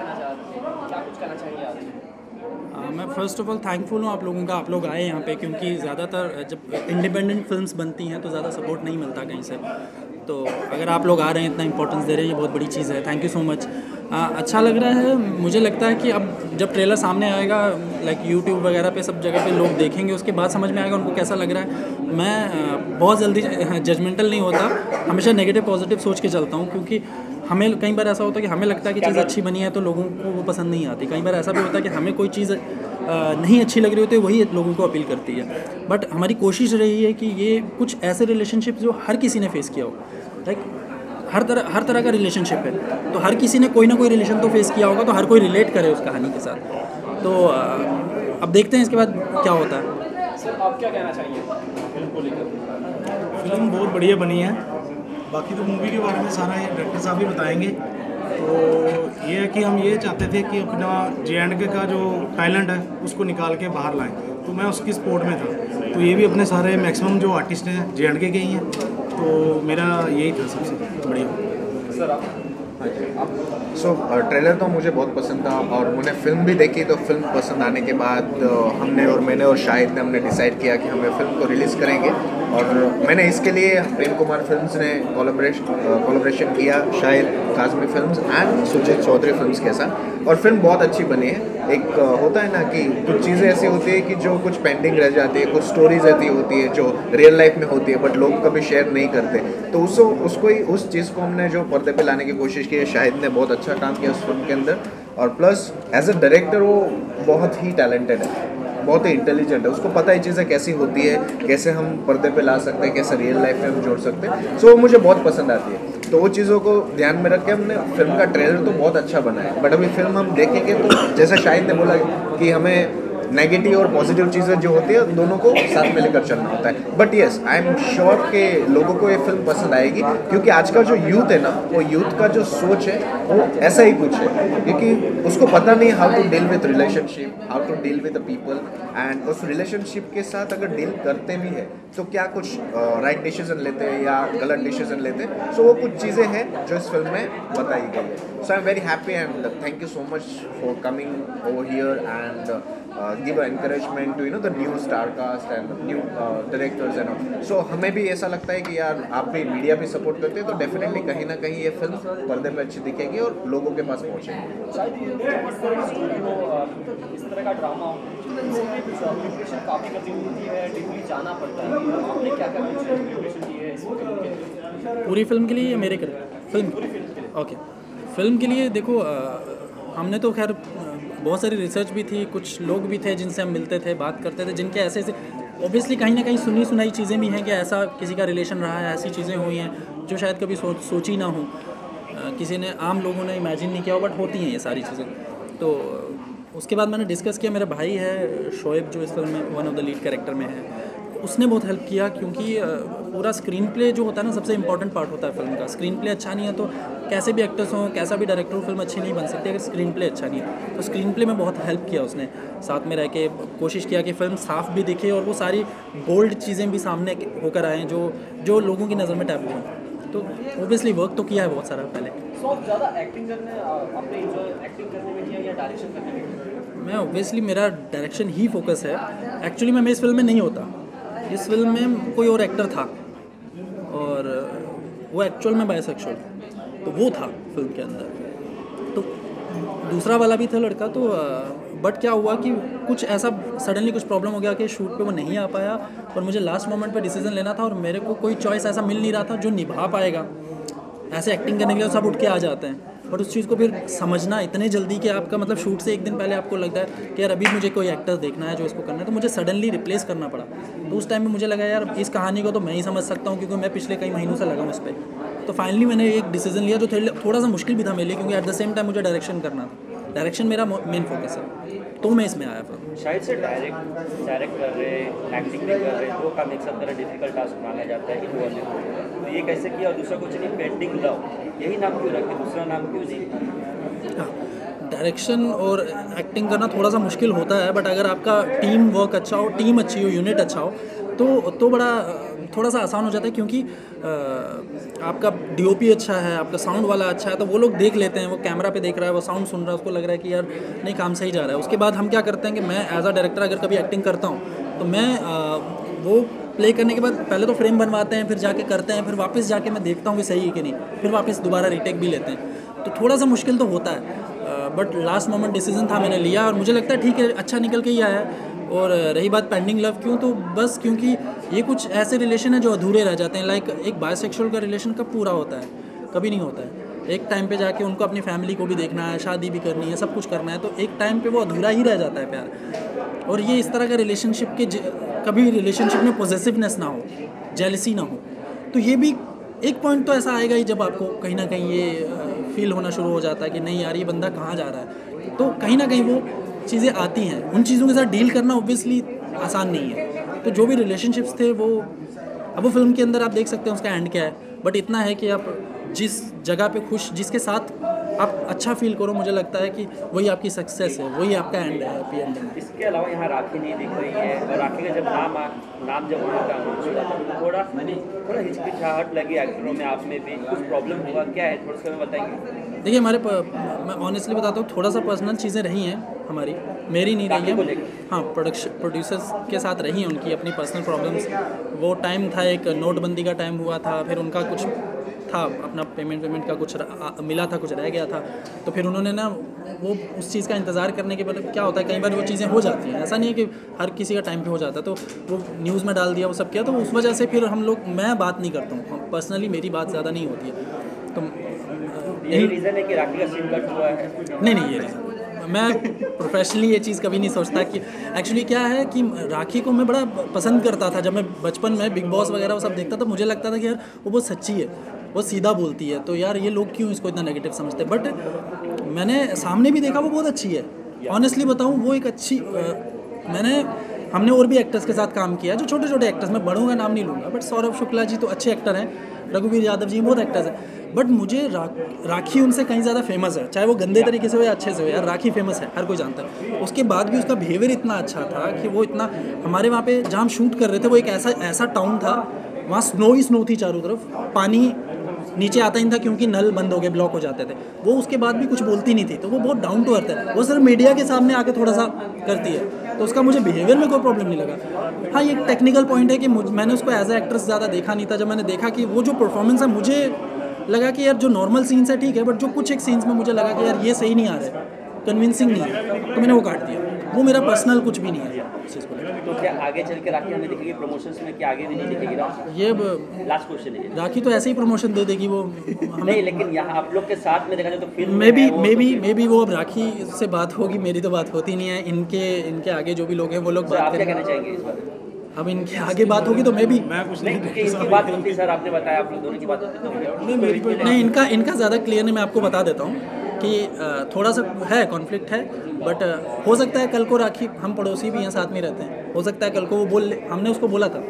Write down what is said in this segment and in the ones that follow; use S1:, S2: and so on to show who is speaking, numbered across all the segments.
S1: कहना चाहते हैं, क्या कुछ कहना चाहेंगे आप?
S2: मैं फ़र्स्ट ऑफ़ ऑल थैंकफुल हूँ आप लोगों का, आप लोग आए यहाँ पे, क्योंकि ज़्यादातर जब इंडिपेंडेंट फिल्म्स बनती हैं तो ज़्यादा सपोर्ट नहीं मिलता कहीं से। तो अगर आप लोग आ रहे हैं, इतना इंपॉर्टेंस दे रहे हैं, ये बहुत बड़ी चीज़ है। Thank you so much. अच्छा लग रहा है। मुझे लगता है कि अब जब ट्रेलर सामने आएगा, लाइक यूट्यूब वगैरह पे सब जगह पे लोग देखेंगे, उसके बाद समझ में आएगा उनको कैसा लग रहा है। मैं बहुत जल्दी जजमेंटल नहीं होता, हमेशा नेगेटिव पॉजिटिव सोच के चलता हूँ, क्योंकि हमें कई बार ऐसा होता है कि हमें लगता है कि चीज़ अच्छी बनी है तो लोगों को वो पसंद नहीं आती। कई बार ऐसा भी होता है कि हमें कोई चीज़ नहीं अच्छी लग रही होती है, वही लोगों को अपील करती है। बट हमारी कोशिश रही है कि ये कुछ ऐसे रिलेशनशिप जो हर किसी ने फेस किया हो, लाइक हर तरह का रिलेशनशिप है, तो हर किसी ने कोई ना कोई रिलेशन तो फेस किया होगा, तो हर कोई रिलेट करे उस कहानी के साथ। तो अब देखते हैं इसके बाद क्या होता है।
S1: सर आप क्या कहना चाहिए फिल्म को लेकर?
S3: फिल्म बहुत बढ़िया बनी है। बाकी तो मूवी के बारे में सारा ये डायरेक्टर साहब ही बताएंगे। तो ये है कि हम ये चाहते थे कि अपना JNK का जो टैलेंट है उसको निकाल के बाहर लाएं, तो मैं उसकी सपोर्ट में था। तो ये भी अपने सारे मैक्सिमम जो आर्टिस्ट हैं JNK के ही हैं, तो मेरा यही था सबसे बढ़िया।
S1: सर आप?
S4: ट्रेलर तो मुझे बहुत पसंद था, और मैंने फिल्म भी देखी। तो फिल्म पसंद आने के बाद मैंने और शाहिद ने हमने डिसाइड किया कि हम फिल्म को रिलीज़ करेंगे। और मैंने इसके लिए प्रेम कुमार फिल्म्स ने कोलैबोरेशन किया, Shahid Kazmi films and Sujeet Chaudhary films के साथ, और फिल्म बहुत अच्छी बनी है। एक होता है ना कि कुछ चीज़ें ऐसी होती है कि जो कुछ पेंडिंग रह जाती है, कुछ स्टोरीज ऐसी होती है जो रियल लाइफ में होती है बट लोग कभी शेयर नहीं करते। तो उसको ही उस चीज़ को हमने जो पर्दे पे लाने की कोशिश की है। शाहिद ने बहुत अच्छा काम किया उस फिल्म के अंदर, और प्लस एज अ डायरेक्टर वो बहुत ही टैलेंटेड है, बहुत ही इंटेलिजेंट है। उसको पता है चीज़ें कैसी होती है, कैसे हम पर्दे पे ला सकते हैं, कैसे रियल लाइफ में हम जोड़ सकते हैं। सो वो मुझे बहुत पसंद आती है। तो वो चीज़ों को ध्यान में रख के हमने फिल्म का ट्रेलर तो बहुत अच्छा बना है, बट अभी फिल्म हम देखेंगे तो जैसे शाहिद ने बोला कि हमें नेगेटिव और पॉजिटिव चीज़ें जो होती है दोनों को साथ में लेकर चलना होता है। But yes, I am sure कि लोगों को ये फिल्म पसंद आएगी, क्योंकि आज का जो यूथ है ना, वो यूथ का जो सोच है वो ऐसा ही कुछ है, क्योंकि उसको पता नहीं how to deal with relationship, how to deal with the people, and उस रिलेशनशिप के साथ अगर डील करते भी है तो क्या कुछ राइट डिसीजन लेते हैं या गलत डिसीजन लेते हैं। सो वो कुछ चीज़ें हैं जो इस फिल्म में बताई गई है। So I am very happy and thank you so much for coming over here and give an encouragement to the new star cast and new directors and all. So हमें भी ऐसा लगता है कि यार आप भी मीडिया भी सपोर्ट करते हैं, तो डेफिनेटली कहीं ना कहीं ये फिल्म पर्दे पे अच्छी दिखेगी और लोगों के पास पहुंचेगी।
S1: शायद इस तरह का ड्रामा प्रिपरेशन काफ़ी करनी होती है, डिग्री जाना पड़ता है। आपने क्या क्या प्रिपरेशन की है इस फिल्म के लिए?
S2: पूरी फिल्म के लिए या मेरे फिल्म? ओके, फिल्म के लिए देखो, हमने तो खैर बहुत सारी रिसर्च भी थी, कुछ लोग भी थे जिनसे हम मिलते थे, बात करते थे, जिनके ऐसे ऐसे ऑब्वियसली कहीं ना कहीं सुनी सुनाई चीज़ें भी हैं कि ऐसा किसी का रिलेशन रहा है, ऐसी चीज़ें हुई हैं जो शायद कभी सोची ना हो, किसी ने, आम लोगों ने इमेजिन नहीं किया हो, बट होती हैं ये सारी चीज़ें। तो उसके बाद मैंने डिस्कस किया, मेरा भाई है शोएब जो इस फिल्म में one of the lead character में है, उसने बहुत हेल्प किया, क्योंकि पूरा स्क्रीन प्ले जो होता है ना, सबसे इंपॉर्टेंट पार्ट होता है फिल्म का। स्क्रीन प्ले अच्छा नहीं है तो कैसे भी एक्टर्स हों, कैसा भी डायरेक्टर हो, फिल्म अच्छी नहीं बन सकती अगर स्क्रीन प्ले अच्छा नहीं है। तो स्क्रीन प्ले में बहुत हेल्प किया उसने, साथ में रह के कोशिश किया कि फिल्म साफ़ भी दिखे और वो सारी बोल्ड चीज़ें भी सामने होकर आएँ जो लोगों की नज़र में टैबू हों। तो ओबियसली वर्क तो किया है बहुत सारा पहले।
S1: सो ज़्यादा एक्टिंग करने आपने एक्टिंग करने में किया या डायरेक्शन करने में किया?
S2: मैं ओबियसली मेरा डायरेक्शन ही फोकस है। एक्चुअली मैं इस फिल्म में नहीं होता, इस फिल्म में कोई और एक्टर था और वो एक्चुअल में बायसेक्सुअल, तो वो था फिल्म के अंदर। तो दूसरा वाला भी था लड़का, तो बट क्या हुआ कि कुछ ऐसा सडनली कुछ प्रॉब्लम हो गया कि शूट पे वो नहीं आ पाया, और मुझे लास्ट मोमेंट पे डिसीजन लेना था और मेरे को कोई चॉइस ऐसा मिल नहीं रहा था जो निभा पाएगा। ऐसे एक्टिंग करने के लिए सब उठ के आ जाते हैं, बट उस चीज़ को फिर समझना इतने जल्दी कि आपका मतलब शूट से एक दिन पहले आपको लगता है कि यार अभी मुझे कोई एक्टर देखना है जो इसको करना है, तो मुझे सडनली रिप्लेस करना पड़ा। तो उस टाइम में मुझे लगा यार इस कहानी को तो मैं ही समझ सकता हूँ, क्योंकि मैं पिछले कई महीनों से लगा हूँ इस पर। तो फाइनली मैंने एक डिसीजन लिया जो थोड़ा सा मुश्किल भी था मेरे लिए, क्योंकि एट द सेम टाइम मुझे डायरेक्शन करना था। डायरेक्शन मेरा मेन फोकस है, तो मैं इसमें आया फिर।
S5: शायद से डायरेक्ट कर रहे, एक्टिंग भी कर रहे, दो काम एक साथ तरह डिफिकल्ट टास्क माना जाता है इन्वॉल्व। तो ये कैसे किया? और दूसरा कुछ नहीं, पेंडिंग लव, यही नाम क्यों रखे, दूसरा नाम क्यों नहीं?
S2: डायरेक्शन और एक्टिंग करना थोड़ा सा मुश्किल होता है, बट अगर आपका टीम वर्क अच्छा हो, टीम अच्छी हो, यूनिट अच्छा हो, तो बड़ा थोड़ा सा आसान हो जाता है, क्योंकि आपका डीओपी अच्छा है, आपका साउंड वाला अच्छा है, तो वो लोग देख लेते हैं, वो कैमरा पे देख रहा है, वो साउंड सुन रहा है, उसको लग रहा है कि यार नहीं काम सही जा रहा है। उसके बाद हम क्या करते हैं कि मैं एज अ डायरेक्टर अगर कभी एक्टिंग करता हूँ तो मैं वो प्ले करने के बाद पहले तो फ्रेम बनवाते हैं, फिर जाके करते हैं, फिर वापस जाके मैं देखता हूँ कि सही है कि नहीं, फिर वापस दोबारा रीटेक भी लेते हैं। तो थोड़ा सा मुश्किल तो होता है, बट लास्ट मोमेंट डिसीजन था, मैंने लिया और मुझे लगता है ठीक है, अच्छा निकल के ही आया है। और रही बात पेंडिंग लव, क्यों, तो बस क्योंकि ये कुछ ऐसे रिलेशन है जो अधूरे रह जाते हैं। लाइक एक बायसेक्सुअल का रिलेशन कब पूरा होता है? कभी नहीं होता है। एक टाइम पे जाके उनको अपनी फैमिली को भी देखना है, शादी भी करनी है, सब कुछ करना है, तो एक टाइम पे वो अधूरा ही रह जाता है प्यार। और ये इस तरह का रिलेशनशिप के कभी रिलेशनशिप में पॉजेसिवनेस ना हो, जेलसी ना हो, तो ये भी एक पॉइंट तो ऐसा आएगा ही जब आपको कहीं ना कहीं ये फील होना शुरू हो जाता है कि नहीं यार ये बंदा कहाँ जा रहा है। तो कहीं ना कहीं वो चीज़ें आती हैं, उन चीज़ों के साथ डील करना ऑब्वियसली आसान नहीं है। तो जो भी रिलेशनशिप्स थे वो, अब वो फिल्म के अंदर आप देख सकते हैं उसका एंड क्या है, बट इतना है कि आप जिस जगह पे खुश, जिसके साथ आप अच्छा फील करो, मुझे लगता है कि वही आपकी सक्सेस है, वही आपका एंड है, हैप्पी एंडिंग।
S5: इसके अलावा यहाँ राखी नहीं दिख रही है, और राखी का जब नाम जब उनका अनाउंस हुआ तो थोड़ा हिचकिचाहट लगी एक्टरों में, आप में भी कुछ प्रॉब्लम हुआ, क्या है थोड़ा सा हमें बताएंगे?
S2: देखिए मैं ऑनेस्टली बताता हूँ, थोड़ा सा पर्सनल चीज़ें रही हैं हमारी, मेरी नहीं रही हैं, हाँ प्रोड्यूसर्स के साथ रही हैं उनकी अपनी पर्सनल प्रॉब्लम्स। वो टाइम था, एक नोटबंदी का टाइम हुआ था, फिर उनका कुछ था अपना पेमेंट का कुछ मिला था, कुछ रह गया था, तो फिर उन्होंने ना वो उस चीज़ का इंतज़ार करने के बाद क्या होता है कई बार वो चीज़ें हो जाती हैं, ऐसा नहीं है कि हर किसी का टाइम पे हो जाता है, तो वो न्यूज़ में डाल दिया, वो सब किया, तो उस वजह से फिर हम लोग, मैं बात नहीं करता हूँ पर्सनली, मेरी बात ज़्यादा नहीं होती है। तो
S5: यही रीज़न है कि राखी का सीन कट हुआ है?
S2: नहीं, ये रीज़न मैं प्रोफेशनली ये चीज़ कभी नहीं सोचता कि एक्चुअली क्या है कि राखी को मैं बड़ा पसंद करता था। जब मैं बचपन में बिग बॉस वगैरह वो सब देखता था, मुझे लगता था कि यार वो बहुत सच्ची है, वो सीधा बोलती है, तो यार ये लोग क्यों इसको इतना नेगेटिव समझते हैं। बट मैंने सामने भी देखा वो बहुत अच्छी है, ऑनेस्टली बताऊँ वो एक अच्छी हमने और भी एक्टर्स के साथ काम किया जो छोटे छोटे एक्टर्स, मैं बड़ों का नाम नहीं लूँगा, बट सौरभ शुक्ला जी तो अच्छे एक्टर हैं, रघुवीर यादव जी बहुत एक्टर्स हैं, बट मुझे राखी उनसे कहीं ज़्यादा फेमस है, चाहे वो गंदे तरीके से हो या अच्छे से हो, यार राखी फेमस है, हर कोई जानता है। उसके बाद भी उसका बिहेवियर इतना अच्छा था कि वो इतना, हमारे वहाँ पे जहाँ हम शूट कर रहे थे वो एक ऐसा टाउन था, वहाँ स्नो ही स्नो थी चारों तरफ, पानी नीचे आता ही था क्योंकि नल बंद हो गए, ब्लॉक हो जाते थे, वो उसके बाद भी कुछ बोलती नहीं थी, तो वो बहुत डाउन टू अर्थ है। वो सिर्फ मीडिया के सामने आके थोड़ा सा करती है, तो उसका मुझे बिहेवियर में कोई प्रॉब्लम नहीं लगा। हाँ, ये एक टेक्निकल पॉइंट है कि मैंने उसको एज ए एक्ट्रेस ज़्यादा देखा नहीं था। जब मैंने देखा कि वो जो परफॉर्मेंस है, मुझे लगा कि यार जो नॉर्मल सीन्स है ठीक है, बट जो कुछ एक सीन्स में मुझे लगा कि यार ये सही नहीं आ रहा है, कन्विंसिंग नहीं है, तो मैंने वो काट दिया। वो मेरा पर्सनल कुछ भी नहीं है इस चीज़ को।
S5: तो क्या आगे चल के राखी हमें दिखेगी प्रमोशंस में, क्या आगे भी नहीं दिखेगी?
S2: ये
S5: लास्ट क्वेश्चन है,
S2: राखी तो ऐसे ही प्रमोशन दे देगी वो
S5: नहीं, लेकिन यहाँ आप लोग के साथ में देखा जाए तो फिल्म
S2: मे बी वो अब राखी से बात होगी, मेरी तो बात होती नहीं है। इनके आगे जो भी लोग हैं वो लोग बात
S5: आप क्या
S2: करेंगे।
S5: कहना चाहेंगे इस बारे में?
S2: अब इनके आगे बात होगी तो मैं कुछ
S5: नहीं, क्योंकि इनकी बात होती है सर, आपने बताया आप लोग दोनों की बात होती है, तो
S2: नहीं, इनका ज़्यादा क्लियर नहीं, मैं आपको बता देता हूँ कि थोड़ा सा है, कॉन्फ्लिक्ट है, बट हो सकता है कल को राखी, हम पड़ोसी भी हैं, साथ में रहते हैं, हो सकता है कल को वो हमने उसको बोला था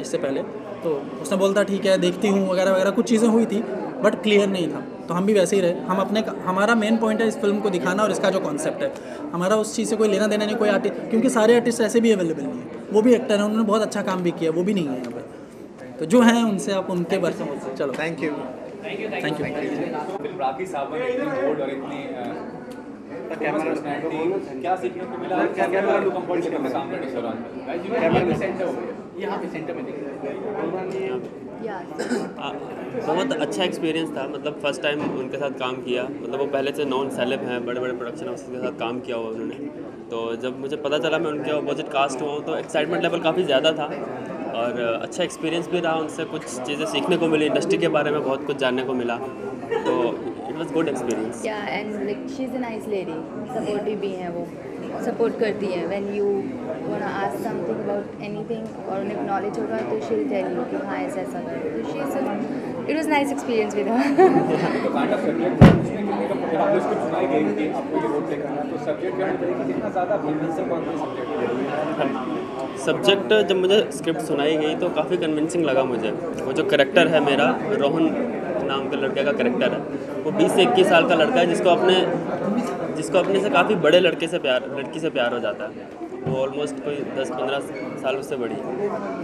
S2: इससे पहले, तो उसने बोलता ठीक है देखती हूँ वगैरह वगैरह, कुछ चीज़ें हुई थी बट क्लियर नहीं था, तो हम भी वैसे ही रहे। हमारा मेन पॉइंट है इस फिल्म को दिखाना, और इसका जो कॉन्सेप्ट है हमारा उस चीज़ से कोई लेना देना नहीं, कोई आर्टिस्ट, क्योंकि सारे आर्टिस्ट ऐसे भी अवेलेबल नहीं है, वो भी एक्टर हैं, उन्होंने बहुत अच्छा काम भी किया, वो भी नहीं है यहाँ पर, तो जो हैं उनसे आप उनके बारे में चलो।
S4: Thank you.
S6: राखी साहब ने इतनी बोल्ड और इतनी क्या सीखने को मिला, क्या कंफर्टेबल सामने के दौरान कैमरा में सेंटर हो गया, यहाँ पे सेंटर में
S7: बहुत अच्छा एक्सपीरियंस था। मतलब फर्स्ट टाइम उनके साथ काम किया, मतलब वो पहले से नॉन सेलेब हैं, बड़े बड़े प्रोडक्शन हाउस के साथ काम किया हुआ उन्होंने, तो जब मुझे पता चला मैं उनके अपोजिट कास्ट हुआ हूँ तो एक्साइटमेंट लेवल काफ़ी ज़्यादा था, और अच्छा एक्सपीरियंस भी रहा, उनसे कुछ चीज़ें सीखने को मिली, इंडस्ट्री के बारे में बहुत कुछ जानने को मिला, तो it was good experience.
S8: Yeah and like she is a nice lady, supportive भी हैं, वो सपोर्ट करती हैं when you want to ask something about anything, और उन्हें नॉलेज होगा तो शी विल टेल यू कि हाँ ऐसा ऐसा करो, तो she is it was nice experience with her.
S6: तो काइंड ऑफ सब्जेक्ट उसमें कितने का आपको स्क्रिप्ट सुनाई गई कि आपको ये रोल प्ले करना है, तो सब्जेक्ट क्या है, कितना ज़्यादा कन्विंसिंग कौन सा
S7: सब्जेक्ट जब मुझे स्क्रिप्ट सुनाई गई तो काफ़ी कन्विंसिंग लगा मुझे। वो जो करेक्टर है मेरा, रोहन नाम के लड़के का करेक्टर है, वो 20 से 21 साल का लड़का है जिसको अपने से काफ़ी बड़े लड़की से प्यार हो जाता है, वो ऑलमोस्ट कोई 10-15 साल उससे बड़ी है।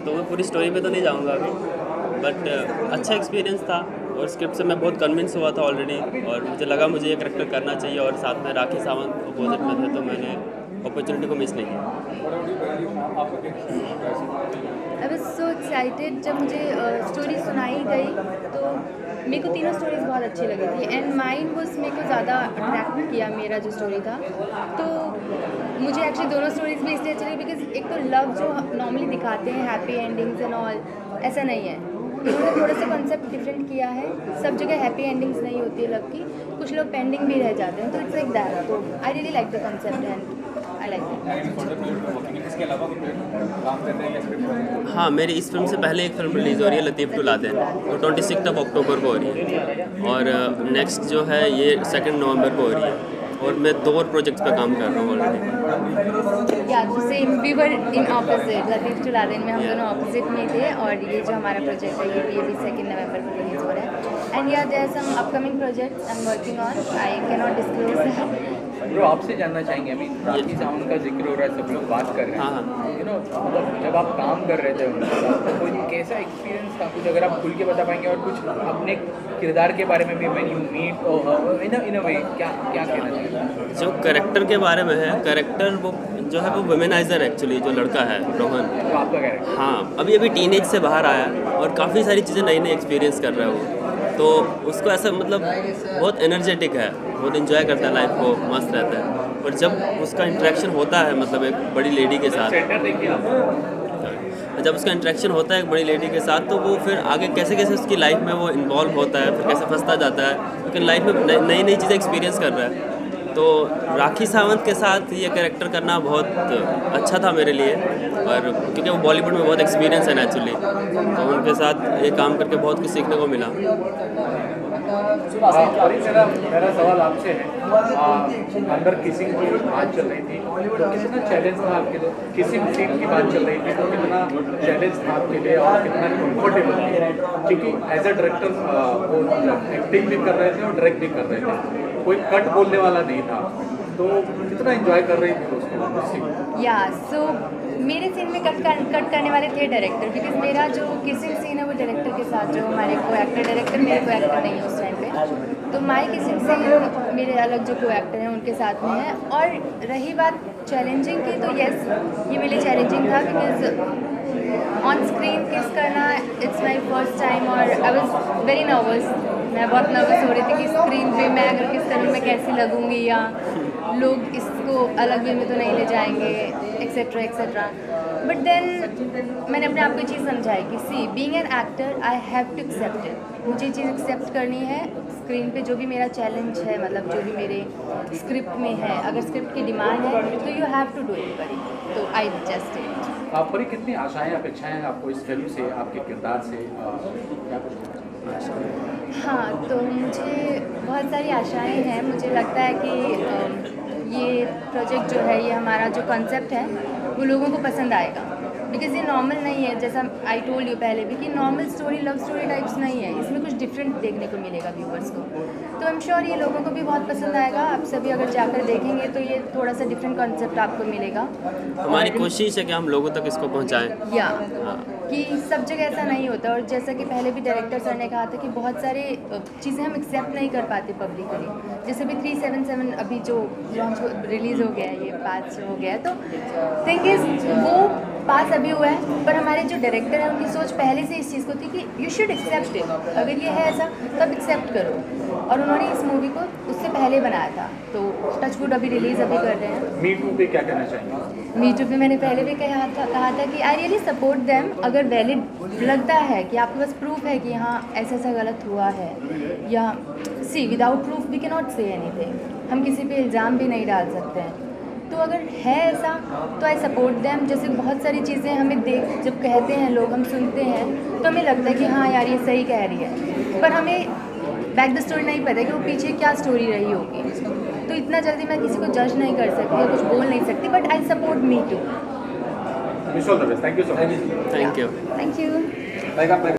S7: तो मैं पूरी स्टोरी में तो नहीं जाऊँगा अभी, बट अच्छा एक्सपीरियंस था और स्क्रिप्ट से मैं बहुत कन्विंस हुआ था ऑलरेडी, और मुझे लगा मुझे ये करेक्टर करना चाहिए, और साथ में राखी सावंत अपोजिट में थे, तो मैंने अपॉर्चुनिटी को मिस नहीं किया।
S8: आई वॉज सो एक्साइटेड जब मुझे स्टोरी सुनाई गई, तो मेरे को तीनों स्टोरीज बहुत अच्छी लगी थी, एंड माइंड वॉज मेरे को ज़्यादा अट्रैक्ट किया मेरा जो स्टोरी था। तो मुझे एक्चुअली दोनों स्टोरीज भी इसलिए चली बिकॉज एक तो लव जो नॉर्मली दिखाते हैं हैप्पी एंडिंग्स एंड ऑल, ऐसा नहीं है, इन्होंने थोड़ा सा कॉन्सेप्ट डिफरेंट किया है। सब जगह हैप्पी एंडिंग्स नहीं होती है लव की, कुछ लोग पेंडिंग भी रह जाते हैं, तो इट्स लाइक दैट। तो I really like the concept and I like it.
S7: हाँ, मेरी इस फिल्म से पहले एक फिल्म रिलीज़ हो रही है लतीफ़ टू लादेन, वो 26 अक्टूबर को हो रही है, और नेक्स्ट जो है ये 2 नवंबर को हो रही है, और मैं 2 और प्रोजेक्ट्स पे काम कर रहा हूँ ऑलरेडी।
S8: या तो same we were in opposite, Latif to Laden में हम दोनों ऑपोजिट में थे, और ये जो हमारा प्रोजेक्ट है ये भी 2 नवंबर को रिलीज़ हो रहा है। And yeah there some upcoming projects I am working on, I cannot disclose.
S6: Bro, आपसे जानना चाहेंगे, अभी राखी सावंत का जिक्र हो रहा है, सब लोग बात कर रहे हैं।
S7: हाँ।
S6: यू नो, मतलब जब आप काम कर रहे थे उनके साथ, तो कोई कैसा एक्सपीरियंस था, कुछ अगर आप खुल के बता पाएंगे, और कुछ अपने किरदार के बारे में भी, व्हेन यू मीट इन अ वे क्या कहना चाहिए?
S7: जो कैरेक्टर के बारे में है, कैरेक्टर वो जो है वो वुमेनाइजर एक्चुअली, जो लड़का है रोहन,
S6: तो आपका कैरेक्टर,
S7: हाँ, अभी टीनेज से बाहर आया और काफ़ी सारी चीज़ें नई एक्सपीरियंस कर रहा है वो, तो उसको ऐसा मतलब बहुत एनर्जेटिक है, बहुत इन्जॉय करता है लाइफ को, मस्त रहता है। और जब उसका इंटरेक्शन होता है मतलब एक बड़ी लेडी के साथ, जब उसका इंटरेक्शन होता है एक बड़ी लेडी के साथ, तो वो फिर आगे कैसे कैसे उसकी लाइफ में वो इन्वॉल्व होता है, फिर कैसे फंसता जाता है, लेकिन लाइफ में नई चीज़ें एक्सपीरियंस कर रहा है। तो राखी सावंत के साथ ये कैरेक्टर करना बहुत अच्छा था मेरे लिए, और क्योंकि वो बॉलीवुड में बहुत एक्सपीरियंस है नेचुरली, तो उनके साथ ये काम करके बहुत कुछ सीखने को मिला।
S6: और मेरा सवाल आपसे है, अंदर किसिंग की बात चल रही थी, तो कितना चैलेंज था आपके लिए? किसिंग सीन की बात चल रही थी, तो कितना चैलेंज था आपके लिए, और कितना कंफर्टेबल था? क्योंकि एज अ डायरेक्टर वो एक्टिंग भी कर रहे थे और डायरेक्ट भी कर रहे थे, कोई कट बोलने वाला नहीं था, तो कितना एंजॉय कर रही थी उसको?
S8: या सो मेरे सीन में कट करने वाले थे डायरेक्टर, बिकॉज मेरा जो किसिंग सीन है वो डायरेक्टर के साथ, जो हमारे को एक्टर, डायरेक्टर मेरे को एक्टर नहीं है उस टाइम पे, तो माई किसिंग सीन मेरे अलग जो को एक्टर हैं उनके साथ में है। और रही बात चैलेंजिंग की, तो यस ये मेरे लिए चैलेंजिंग था, बिकॉज ऑन स्क्रीन किस करना इट्स माई फर्स्ट टाइम, और आई वॉज वेरी नर्वस, मैं बहुत नर्वस हो रही थी कि स्क्रीन पे मैं अगर किस तरह मैं कैसी लगूंगी, या लोग इसको अलग वे में तो नहीं ले जाएंगे, एक्सेट्रा एक्सेट्रा। बट देन मैंने अपने आप को ये चीज़ समझाई कि see being an actor I have to accept it, मुझे ये चीज़ एक्सेप्ट करनी है। स्क्रीन पे जो भी मेरा चैलेंज है, मतलब जो भी मेरे स्क्रिप्ट में है, अगर स्क्रिप्ट की डिमांड है तो you have to do it बड़ी, तो आई जस्ट इट।
S6: आप पर कितनी आशाएं, अपेक्षाएं हैं आपको इस फिल्म से, आपके किरदार से, क्या कुछ?
S8: हाँ, तो मुझे बहुत सारी आशाएं हैं। मुझे लगता है कि ये प्रोजेक्ट जो है, ये हमारा जो कॉन्सेप्ट है वो लोगों को पसंद आएगा, बिकॉज ये नॉर्मल नहीं है, जैसा आई टोल्ड यू पहले भी कि normal story, love story types नहीं है, इसमें कुछ डिफरेंट देखने को मिलेगा व्यूअर्स को, तो आई एम श्योर ये लोगों को भी बहुत पसंद आएगा। आप सभी अगर जाकर देखेंगे तो ये थोड़ा सा डिफरेंट कॉन्सेप्ट आपको मिलेगा।
S7: हमारी कोशिश है कि हम लोगों तक इसको पहुँचाएँ,
S8: या कि सब जगह ऐसा नहीं होता, और जैसा कि पहले भी डायरेक्टर सर ने कहा था कि बहुत सारे चीज़ें हम एक्सेप्ट नहीं कर पाते पब्लिकली, जैसे भी 377 अभी जो लॉन्च रिलीज़ हो गया है, ये पास हो गया है, तो थिंग इज़ वो पास अभी हुआ है, पर हमारे जो डायरेक्टर हैं उनकी सोच पहले से इस चीज़ को थी कि यू शुड एक्सेप्ट इट, अगर ये है ऐसा तब एक्सेप्ट करो, और उन्होंने इस मूवी को उससे पहले बनाया था, तो टचवुड अभी रिलीज़ अभी कर रहे हैं।
S6: मी टू पे क्या कहना चाहेंगे?
S8: मी टू पे मैंने पहले भी कहा था कि आई रियली सपोर्ट देम, अगर वैलिड लगता है कि आपके पास प्रूफ है कि हाँ ऐसा ऐसा गलत हुआ है, या see without proof we can not say anything, हम किसी पे इल्ज़ाम भी नहीं डाल सकते हैं, तो अगर है ऐसा तो आई सपोर्ट देम। जैसे बहुत सारी चीज़ें हमें देख जब कहते हैं लोग, हम सुनते हैं तो हमें लगता है कि हाँ यार ये सही कह रही है, पर हमें बैक द स्टोरी नहीं पता कि वो पीछे क्या स्टोरी रही होगी, तो इतना जल्दी मैं किसी को जज नहीं कर सकती या कुछ बोल नहीं सकती, but I support me too.
S6: Thank you so much.
S7: Thank you.
S8: Thank you.